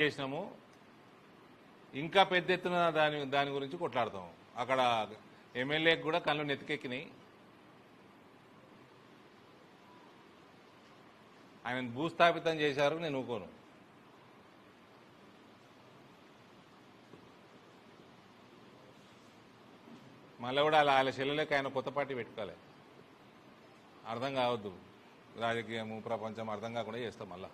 చేసినాము, ఇంకా పెద్ద ఎత్తున దాని గురించి కొట్లాడతాం. అక్కడ ఎమ్మెల్యేకి కూడా కళ్ళు నెత్తికెక్కినాయి. ఆయన భూస్థాపితం చేశారు, నేను ఊకోను. మళ్ళీ కూడా వాళ్ళ చెల్లెలకి ఆయన కొత్త పార్టీ పెట్టుకోవాలి. అర్థం కావద్దు, రాజకీయము ప్రపంచం అర్థం కాకుండా చేస్తాం. మళ్ళా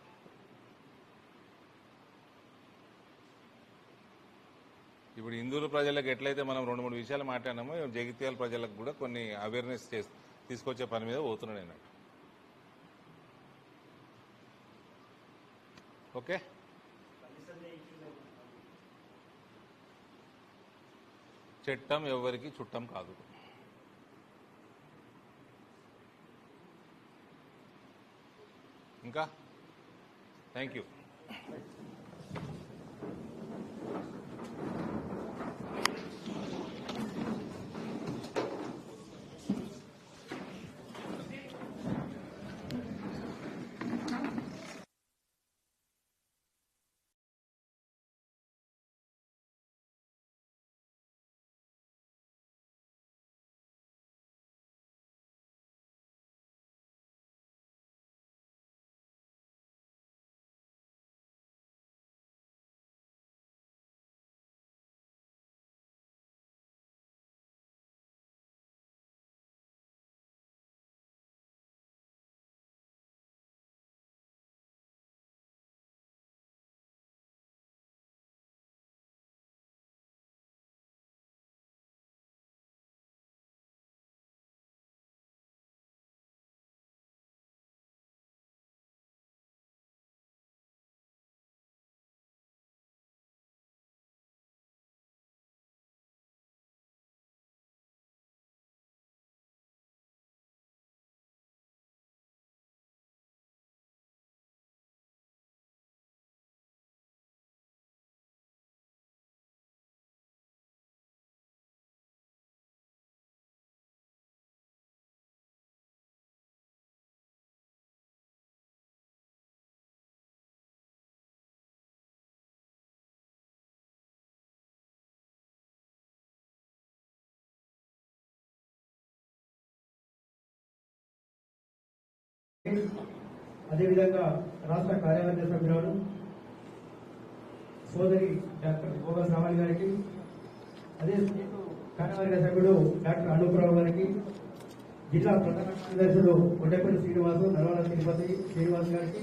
ఇప్పుడు హిందువుల ప్రజలకు ఎట్లయితే మనం 2-3 విషయాలు మాట్లాడినామో, జగిత్యాల ప్రజలకు కూడా కొన్ని అవేర్నెస్ తీసుకొచ్చే పని మీద పోతున్నాడు నేను. ఓకే, చట్టం ఎవరికి చుట్టం కాదు. ఇంకా థ్యాంక్ యూ. అదేవిధంగా రాష్ట్ర కార్యవర్గ సభ్యురాలు సోదరి డాక్టర్ భోగ శ్రావణి గారికి, అదే కార్యవర్గ సభ్యుడు డాక్టర్ అనూపరావు గారికి, జిల్లా ప్రధాన కార్యదర్శులు కొండపల్లి శ్రీనివాసు, నల్వాల తిరుపతి శ్రీనివాస్ గారికి,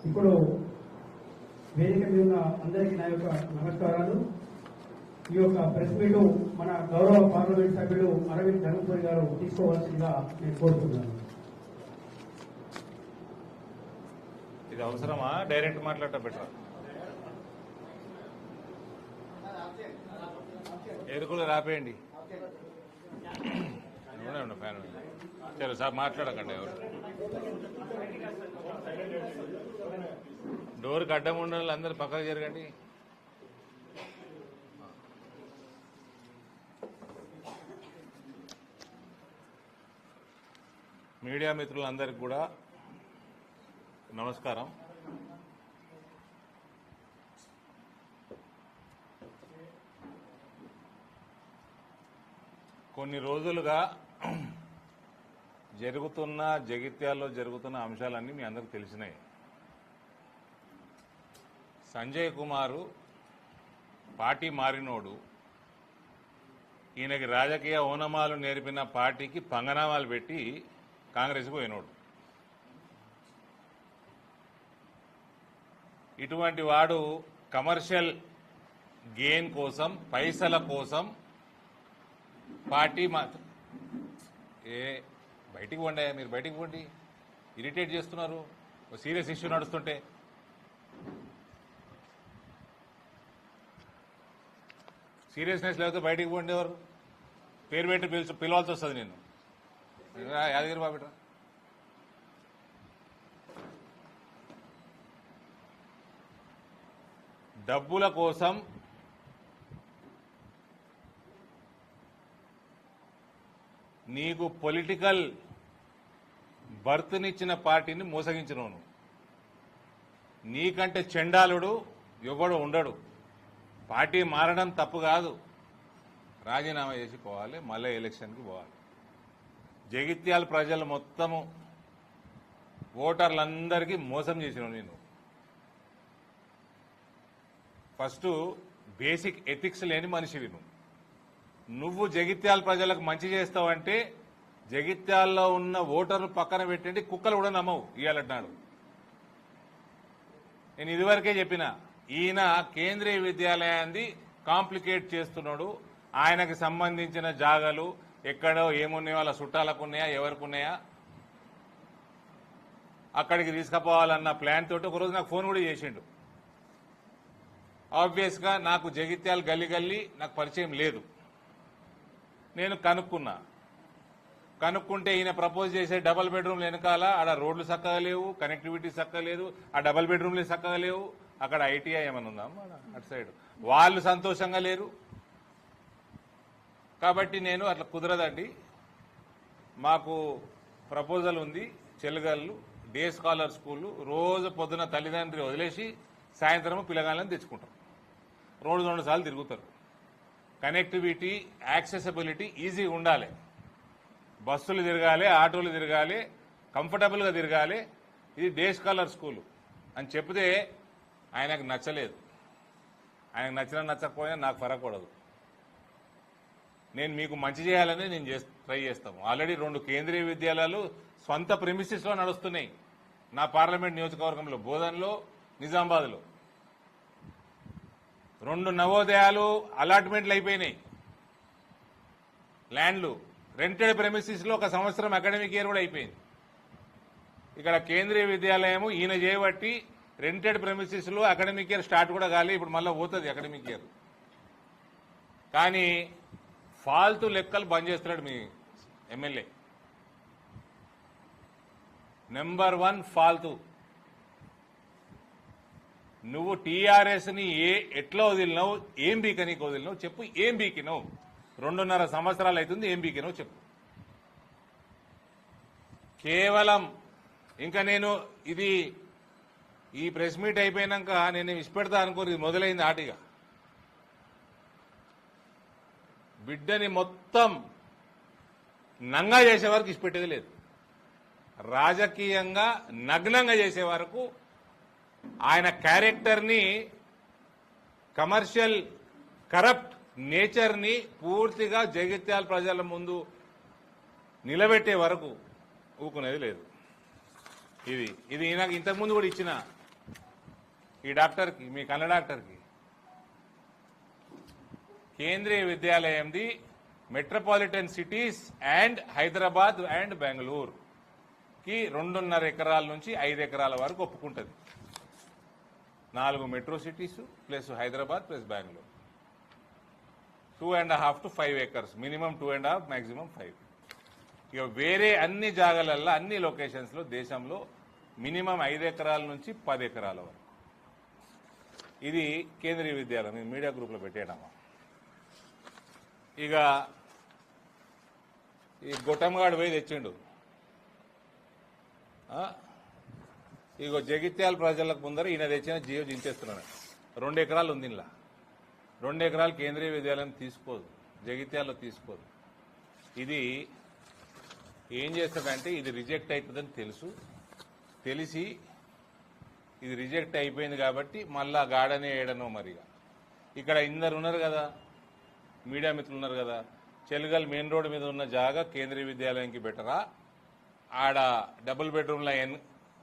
ఇప్పుడు వేదిక మీద ఉన్న అందరికీ నా యొక్క నమస్కారాలు. ఈ యొక్క ప్రెస్ మీట్ మన గౌరవ పార్లమెంట్ సభ్యుడు అరవింద్ ధర్మపురి గారు తీసుకోవాల్సిందిగా నేను కోరుతున్నాను. ఇది అవసరమా? డైరెక్ట్ మాట్లాడటం బెటర్. ఎరుకులు రాపేయండి. ఫ్యాన్ సరే సార్, మాట్లాడకండి. ఎవరు డోర్కి అడ్డం ఉన్న వాళ్ళు అందరూ పక్కకు జరగండి. మీడియా మిత్రులందరికీ కూడా నమస్కారం. కొన్ని రోజులుగా జగిత్యాల్లో జరుగుతున్న అంశాలన్నీ మీ అందరికి తెలిసినాయి. సంజయ్ కుమారు పార్టీ మారినోడు, ఈయనకి రాజకీయ ఓనమాలు నేర్పిన పార్టీకి పంగనామాలు పెట్టి కాంగ్రెస్కి పోయినోడు. ఇటువంటి వాడు కమర్షియల్ గెయిన్ కోసం, పైసల కోసం పార్టీ బయటికి పోండి, మీరు బయటికి పోండి. ఇరిటేట్ చేస్తున్నారు. సీరియస్ ఇష్యూ నడుస్తుంటే సీరియస్నెస్ లేకపోతే బయటికి పోండి. ఎవరు పేరు పెట్టి పిలవాల్సి వస్తుంది. నేను యాదగిరి బాబిట్రా, డబ్బుల కోసం నీకు పొలిటికల్ బర్త్నిచ్చిన పార్టీని మోసగించినోను. నీకంటే చెండాలుడు ఎవడు ఉండడు. పార్టీ మారడం తప్పు కాదు, రాజీనామా చేసి పోవాలి, మళ్ళీ ఎలక్షన్కి పోవాలి. జగిత్యాల ప్రజలు మొత్తము ఓటర్లందరికీ మోసం చేసినావు నేను. ఫస్ట్ బేసిక్ ఎథిక్స్ లేని మనిషివి నువ్వు జగిత్యాల ప్రజలకు మంచి చేస్తావంటే జగిత్యాల్లో ఉన్న ఓటర్లు పక్కన పెట్టండి, కుక్కలు కూడా నమ్మవు ఇయ్యాలంటున్నాడు. నేను ఇదివరకే చెప్పిన, ఈయన కేంద్రీయ విద్యాలయాన్ని కాంప్లికేట్ చేస్తున్నాడు. ఆయనకు సంబంధించిన జాగాలు ఎక్కడో ఏమున్నాయో వాళ్ళ చుట్టాలకు ఉన్నాయా, ఎవరికి ఉన్నాయా, అక్కడికి తీసుకుపోవాలన్న ప్లాన్ తోటి ఒకరోజు నాకు ఫోన్ కూడా చేసిండు. ఆబ్వియస్ గా నాకు జగిత్యాల గల్లీ నాకు పరిచయం లేదు. నేను కనుక్కుంటే ఈయన ప్రపోజ్ చేసే డబుల్ బెడ్రూమ్లు వెనకాల ఆడ రోడ్లు చక్కగా లేవు, కనెక్టివిటీ చక్కగా లేదు, ఆ డబుల్ బెడ్రూమ్లు చక్కగా లేవు, అక్కడ ఐటీఐ ఏమైనా ఉందా అటు సైడ్, వాళ్ళు సంతోషంగా లేరు. కాబట్టి నేను అట్లా కుదరదండి, మాకు ప్రపోజల్ ఉంది, చెల్లగల్లు డే స్కాలర్ స్కూళ్ళు రోజు పొద్దున తల్లిదండ్రి వదిలేసి సాయంత్రం పిల్లగాళ్ళని తెచ్చుకుంటారు, 2 సార్లు తిరుగుతారు. కనెక్టివిటీ యాక్సెసిబిలిటీ ఈజీ ఉండాలి, బస్సులు తిరగాలి, ఆటోలు తిరగాలి, కంఫర్టబుల్గా తిరగాలి. ఇది డే స్కాలర్ స్కూలు అని చెప్తే ఆయనకు నచ్చలేదు. ఆయనకు నచ్చకపోయినా నాకు ఫరక్ పడదు. నేను మీకు మంచి చేయాలని నేను ట్రై చేస్తాము. ఆల్రెడీ 2 కేంద్రీయ విద్యాలయాలు స్వంత ప్రిమిసిస్లో నడుస్తున్నాయి నా పార్లమెంట్ నియోజకవర్గంలో, బోధన్లో, నిజామాబాద్లో. 2 నవోదయాలు అలాట్మెంట్లు అయిపోయినాయి, ల్యాండ్లు రెంటెడ్ ప్రెమిసిస్ లో 1 సంవత్సరం అకాడమిక్ ఇయర్ కూడా అయిపోయింది. ఇక్కడ కేంద్రీయ విద్యాలయం ఈయన చేయబట్టి రెంటెడ్ ప్రెమిసిస్ లో అకాడమిక్ ఇయర్ స్టార్ట్ కూడా కాలే, ఇప్పుడు మళ్ళీ పోతుంది అకాడమిక్ ఇయర్. కానీ ఫాల్తు లెక్కలు బంద్ చేస్తున్నాడు మీ ఎమ్మెల్యే. నెంబర్ 1 ఫాల్తు. నువ్వు టీఆర్ఎస్ ని ఎట్లా వదిలినావు, ఏం బీకనీకి వదిలినావు చెప్పు, ఏం బీకినావు? 2.5 సంవత్సరాలు అవుతుంది, ఏం బీకినావు చెప్పు. కేవలం ఇంకా నేను ఈ ప్రెస్ మీట్ అయిపోయినాక నేను ఇష్టపెడతా అనుకోరు, ఇది మొదలైంది ఆటిగా. బిడ్డని మొత్తం నంగా చేసే వరకు ఇష్టపెట్టేది లేదు. రాజకీయంగా నగ్నంగా చేసే వరకు ఆయన క్యారెక్టర్ని, కమర్షియల్ కరప్ట్ నేచర్ని పూర్తిగా జగిత్యాల ప్రజల ముందు నిలబెట్టే వరకు ఊకునేది లేదు. ఇది నాకు ఇంతకుముందు కూడా ఇచ్చిన ఈ డాక్టర్కి, మీ కన్న డాక్టర్కి, కేంద్రీయ విద్యాలయంది metropolitan cities and Hyderabad and బెంగళూరుకి 2.5 ఎకరాల నుంచి 5 ఎకరాల వరకు ఒప్పుకుంటుంది. 4 metro cities plus Hyderabad plus Bengaluru, 2.5 to 5 acres, minimum 2.5, maximum 5. ఇక వేరే అన్ని జాగాలల్లో, అన్ని లొకేషన్స్ లో దేశంలో మినిమం 5 ఎకరాల నుంచి 10 ఎకరాల వరకు. ఇది కేంద్రీయ విద్యాలయం, మీడియా గ్రూప్ లో పెట్టేయడమా. ఇక ఈ గొట్టంగాడు పోయి తెచ్చిండు. ఇగో జగిత్యాల ప్రజలకు ముందర ఈయన తెచ్చిన జియో దించేస్తున్నాడు. 2 ఎకరాలు ఉంది ఇలా. 2 ఎకరాలు కేంద్రీయ విద్యాలయం తీసుకోదు, జగిత్యాలలో తీసుకోదు. ఇది ఏం చేస్తుందంటే, ఇది రిజెక్ట్ అవుతుందని తెలిసి ఇది రిజెక్ట్ అయిపోయింది కాబట్టి మళ్ళా గాడనే ఏడనో మరిగా. ఇక్కడ ఇందరు ఉన్నారు కదా, మీడియా మిత్రులు ఉన్నారు కదా, చెలుగల్ మెయిన్ రోడ్డు మీద ఉన్న జాగా కేంద్రీయ విద్యాలయానికి బెటరా, ఆడ డబుల్ బెడ్రూమ్ల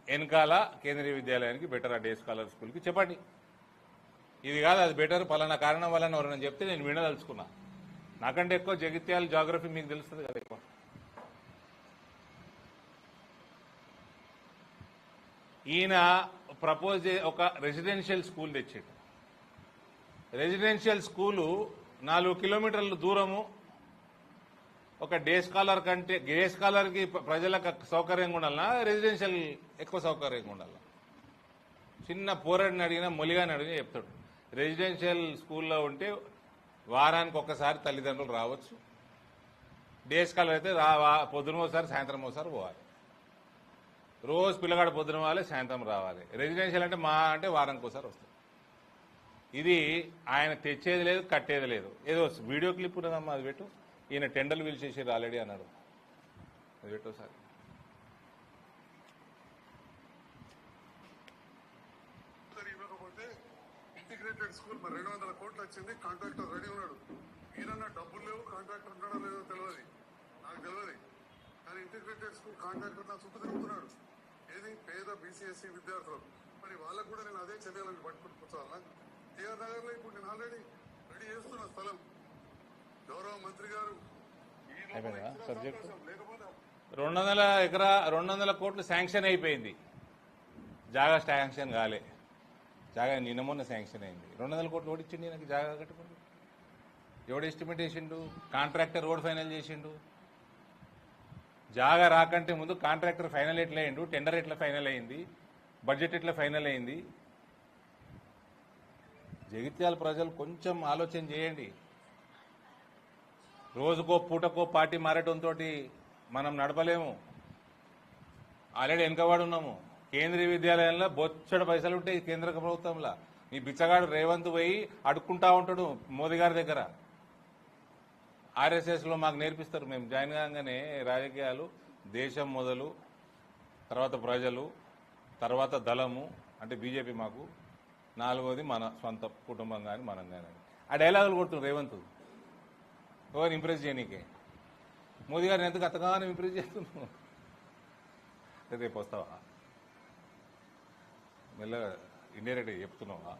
వెనకాల కేంద్రీయ విద్యాలయానికి బెటరా, డే స్కాలర్ స్కూల్కి చెప్పండి. ఇది కాదు అది బెటర్, పలానా కారణం వల్ల ఎవరైనా చెప్తే నేను వినదలుచుకున్నా. నాకంటే ఎక్కువ జగిత్యాల జాగ్రఫీ మీకు తెలుస్తుంది కదా ఎక్కువ. ఈయన ప్రపోజ్ ఒక రెసిడెన్షియల్ స్కూల్ తెచ్చాడు. రెసిడెన్షియల్ స్కూలు 4 కిలోమీటర్ల దూరము. ఒక డే స్కాలర్ కంటే డే స్కాలర్కి ప్రజలకు సౌకర్యంగా ఉండాలన్నా, రెసిడెన్షియల్ ఎక్కువ సౌకర్యంగా ఉండాలి? చిన్న పోరాడిని అడిగినా, మొలిగాని అడిగినా చెప్తాడు. రెసిడెన్షియల్ స్కూల్లో ఉంటే వారానికి ఒక్కసారి తల్లిదండ్రులు రావచ్చు, డే స్కాలర్ అయితే పొద్దున ఒకసారి సాయంత్రం ఒకసారి పోవాలి. రోజు పిల్లగాడు పొద్దున పోవాలి, సాయంత్రం రావాలి. రెసిడెన్షియల్ అంటే మా అంటే వారానికి ఒకసారి వస్తుంది. ఇది ఆయన తెచ్చేది లేదు, కట్టేది లేదు. ఏదో వీడియో క్లిప్ ఉన్నదమ్మా, అది పెట్టు. ఈయన టెండర్లు పిలిచేసారు ఆల్రెడీ అన్నాడు, అది పెట్టు సార్. ఇవ్వకపోతే ఇంటిగ్రేటెడ్ స్కూల్ మరి 200 కోట్లు వచ్చింది, కాంట్రాక్టర్ రెడీ ఉన్నాడు. ఈయన డబ్బులు లేవు, కాంట్రాక్టర్ ఉన్నాడో లేదో తెలియదు, నాకు తెలియదు. కానీ ఇంటిగ్రేటెడ్ స్కూల్ కాంట్రాక్టర్ నా చుట్టూ తిరుగుతున్నాడు. ఏది పేద బీసీఎస్సీ విద్యార్థులు, మరి వాళ్ళకు కూడా నేను అదే చర్యలను పట్టుకుని కూర్చోవాలా? టీఆర్ నగర్ లో ఇప్పుడు నేను ఆల్రెడీ రెడీ చేస్తున్న స్థలం గౌరవ మంత్రి గారు ఈ లోపల అయిపోయిందా ఇచ్చిన సబ్జెక్టు? సంతోషం. లేకపోతే 200 కోట్లు శాంక్షన్ అయిపోయింది, జాగా శాంక్షన్ కాలే. జాగా నిన్న మొన్న శాంక్షన్ అయింది. 200 కోట్లు ఓడిచ్చిండి నాకు జాగా కట్టుకుంటూ. ఎవడు ఎస్టిమేట్ వేసిండు? కాంట్రాక్టర్ రోడ్ ఫైనల్ చేసిండు. జాగా రాకంటే ముందు కాంట్రాక్టర్ ఫైనల్ ఎట్లా అయిండు, టెండర్ ఎట్లా ఫైనల్ అయింది, బడ్జెట్ ఎట్లా ఫైనల్ అయింది. జగిత్యాల ప్రజలు కొంచెం ఆలోచన చేయండి. రోజుకో పూటకో పార్టీ మారటంతో మనం నడపలేము. ఆల్రెడీ వెనుకబడి ఉన్నాము. కేంద్రీయ విద్యాలయంలో బొచ్చడు పైసలు ఉంటాయి కేంద్ర ప్రభుత్వంలో. ఈ బిచ్చగాడు రేవంత్ పోయి అడుక్కుంటా ఉంటాడు మోదీ గారి దగ్గర. ఆర్ఎస్ఎస్లో మాకు నేర్పిస్తారు, మేము జాయిన్ కాగానే రాజకీయాలు దేశం మొదలు, తర్వాత ప్రజలు, తర్వాత దళము అంటే బీజేపీ, మాకు నాలుగోది మన సొంత కుటుంబం కానీ మనం కానీ. ఆ డైలాగులు కొడుతుంది రేవంత్ ఎవరిని ఇంప్రెస్ చేయనీకే. మోదీ గారిని ఎందుకు అంతగానో ఇంప్రెస్ చేస్తున్నావు? రేపు వస్తావా? మెల్లగా ఇండైరెక్ట్గా చెప్తున్నావా?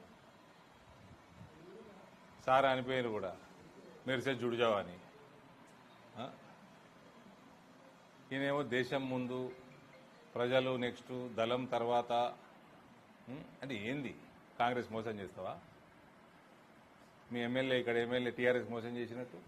సార్ అనిపోయారు కూడా మెరిసే జుడిజావా అని. ఈయనేమో దేశం ముందు, ప్రజలు నెక్స్ట్, దళం తర్వాత. అంటే ఏంది? కాంగ్రెస్ మోసం చేస్తావా? మీ ఎమ్మెల్యే ఇక్కడ ఎమ్మెల్యే టీఆర్ఎస్ మోసం చేసినట్టు